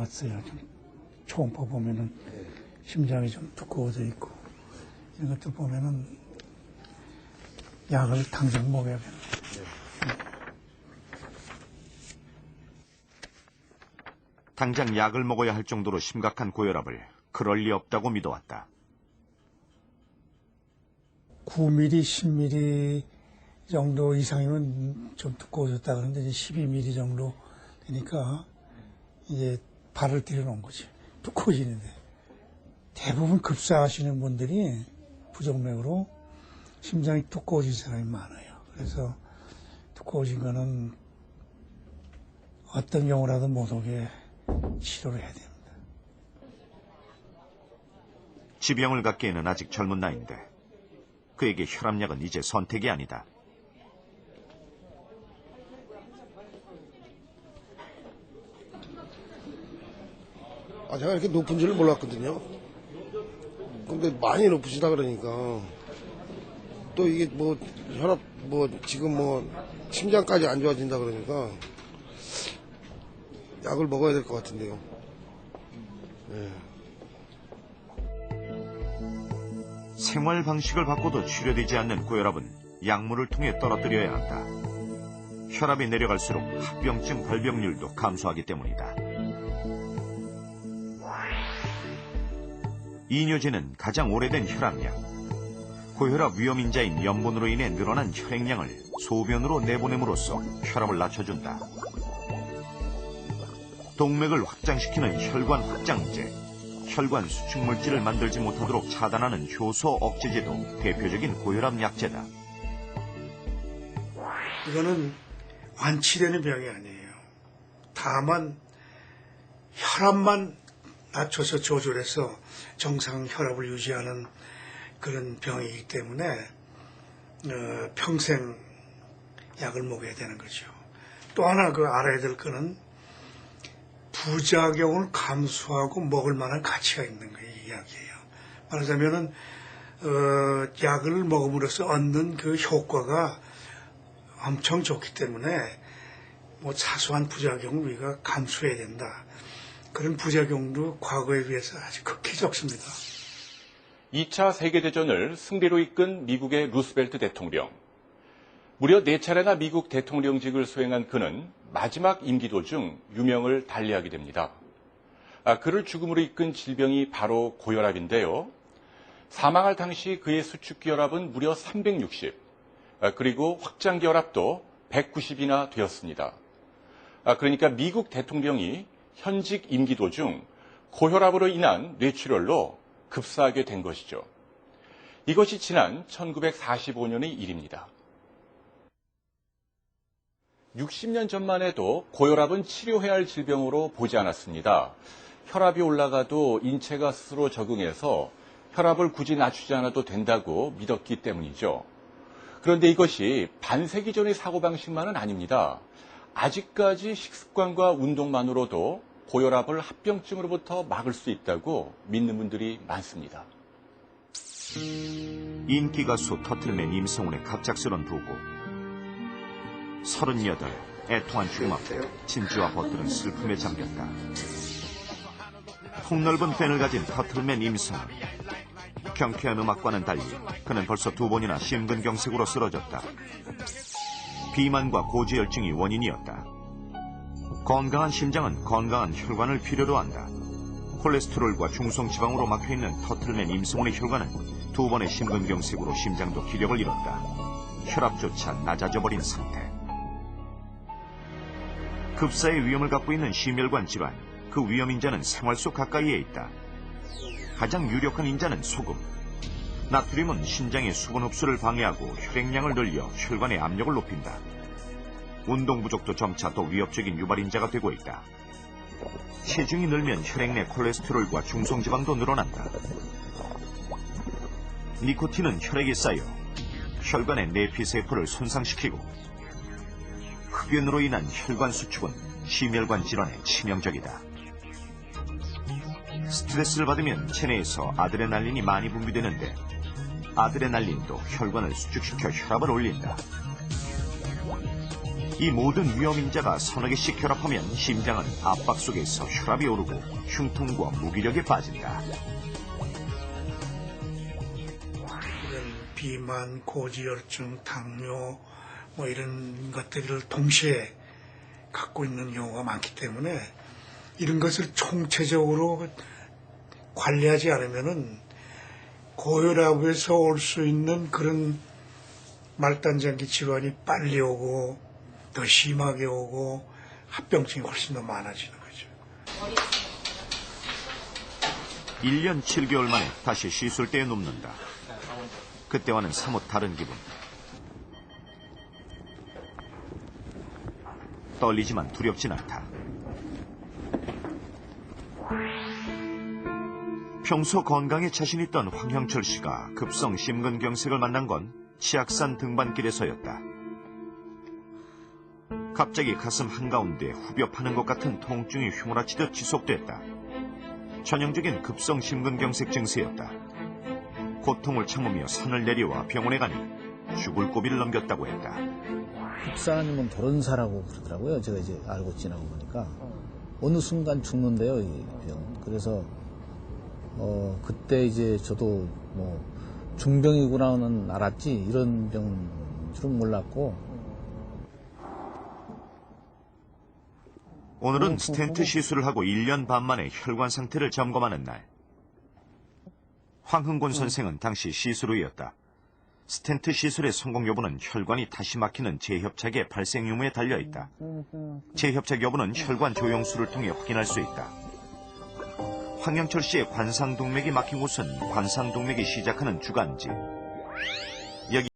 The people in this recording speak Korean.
봤어요. 초음파 보면은 심장이 좀 두꺼워져 있고 이런 것들 보면은 약을 당장 먹여야겠네. 당장 약을 먹어야 할 정도로 심각한 고혈압을 그럴 리 없다고 믿어왔다. 9mm, 10mm 정도 이상이면 좀 두꺼워졌다 그러는데 이제 12mm 정도 되니까 이제 발을 들여놓은 거지. 두꺼워지는데. 대부분 급사하시는 분들이 부정맥으로 심장이 두꺼워진 사람이 많아요. 그래서 두꺼워진 거는 어떤 경우라도 못 오게 치료를 해야 됩니다. 지병을 갖기에는 아직 젊은 나이인데 그에게 혈압약은 이제 선택이 아니다. 제가 이렇게 높은 줄을 몰랐거든요. 근데 많이 높으시다 그러니까 또 이게 뭐 혈압 지금 심장까지 안 좋아진다 그러니까 약을 먹어야 될 것 같은데요. 네. 생활 방식을 바꿔도 치료되지 않는 고혈압은 약물을 통해 떨어뜨려야 한다. 혈압이 내려갈수록 합병증 발병률도 감소하기 때문이다. 이뇨제는 가장 오래된 혈압약. 고혈압 위험인자인 염분으로 인해 늘어난 혈액량을 소변으로 내보냄으로써 혈압을 낮춰준다. 동맥을 확장시키는 혈관 확장제, 혈관 수축물질을 만들지 못하도록 차단하는 효소 억제제도 대표적인 고혈압 약제다. 이거는 완치되는 병이 아니에요. 다만 혈압만 낮춰서 조절해서 정상 혈압을 유지하는 그런 병이기 때문에 평생 약을 먹어야 되는 거죠. 또 하나 알아야 될 거는 부작용을 감수하고 먹을 만한 가치가 있는 거예요. 이 약이에요. 말하자면은 약을 먹음으로써 얻는 그 효과가 엄청 좋기 때문에 사소한 부작용을 우리가 감수해야 된다. 그런 부작용도 과거에 비해서 아주 극히 적습니다. 2차 세계대전을 승리로 이끈 미국의 루스벨트 대통령. 무려 4차례나 미국 대통령직을 수행한 그는 마지막 임기 도중 유명을 달리하게 됩니다. 그를 죽음으로 이끈 질병이 바로 고혈압인데요. 사망할 당시 그의 수축기혈압은 무려 360, 그리고 확장기혈압도 190이나 되었습니다. 그러니까 미국 대통령이 현직 임기 도중 고혈압으로 인한 뇌출혈로 급사하게 된 것이죠. 이것이 지난 1945년의 일입니다. 60년 전만 해도 고혈압은 치료해야 할 질병으로 보지 않았습니다. 혈압이 올라가도 인체가 스스로 적응해서 혈압을 굳이 낮추지 않아도 된다고 믿었기 때문이죠. 그런데 이것이 반세기 전의 사고방식만은 아닙니다. 아직까지 식습관과 운동만으로도 고혈압을 합병증으로부터 막을 수 있다고 믿는 분들이 많습니다. 인기 가수 터틀맨 임성훈의 갑작스런 부고. 38, 애통한 죽음 앞에 진주와 버틀은 슬픔에 잠겼다. 폭넓은 팬을 가진 터틀맨 임성훈. 경쾌한 음악과는 달리 그는 벌써 2번이나 심근경색으로 쓰러졌다. 비만과 고지혈증이 원인이었다. 건강한 심장은 건강한 혈관을 필요로 한다. 콜레스테롤과 중성지방으로 막혀있는 터틀맨 임성훈의 혈관은 2번의 심근경색으로 심장도 기력을 잃었다. 혈압조차 낮아져버린 상태. 급사의 위험을 갖고 있는 심혈관 질환, 그 위험 인자는 생활 속 가까이에 있다. 가장 유력한 인자는 소금. 나트륨은 신장의 수분 흡수를 방해하고 혈액량을 늘려 혈관의 압력을 높인다. 운동 부족도 점차 더 위협적인 유발인자가 되고 있다. 체중이 늘면 혈액 내 콜레스테롤과 중성지방도 늘어난다. 니코틴은 혈액에 쌓여 혈관의 내피세포를 손상시키고 흡연으로 인한 혈관 수축은 심혈관 질환에 치명적이다. 스트레스를 받으면 체내에서 아드레날린이 많이 분비되는데 아드레날린도 혈관을 수축시켜 혈압을 올린다. 이 모든 위험인자가 서너 개씩 결합하면 심장은 압박 속에서 혈압이 오르고 흉통과 무기력에 빠진다. 이런 비만, 고지혈증, 당뇨 뭐 이런 것들을 동시에 갖고 있는 경우가 많기 때문에 이런 것을 총체적으로 관리하지 않으면은 고혈압에서 올 수 있는 그런 말단장기 질환이 빨리 오고 더 심하게 오고 합병증이 훨씬 더 많아지는 거죠. 1년 7개월 만에 다시 시술대에 눕는다. 그때와는 사뭇 다른 기분. 떨리지만 두렵진 않다. 평소 건강에 자신 있던 황형철 씨가 급성 심근경색을 만난 건 치악산 등반길에서였다. 갑자기 가슴 한가운데 후벼 파는 것 같은 통증이 휘몰아치듯 지속됐다. 전형적인 급성 심근경색 증세였다. 고통을 참으며 산을 내려와 병원에 가니 죽을 고비를 넘겼다고 했다. 급사님은 도련사라고 그러더라고요. 제가 이제 알고 지나고 보니까 어느 순간 죽는데요, 이 병. 그래서 그때 이제 저도 뭐 중병이구나는 알았지 이런 병인 줄은 몰랐고. 오늘은 스텐트 시술을 하고 1년 반 만에 혈관 상태를 점검하는 날. 황흥곤 선생은 당시 시술 후였다. 스텐트 시술의 성공 여부는 혈관이 다시 막히는 재협착의 발생 유무에 달려있다. 재협착 여부는 혈관 조영술을 통해 확인할 수 있다. 황영철 씨의 관상동맥이 막힌 곳은 관상동맥이 시작하는 주간지.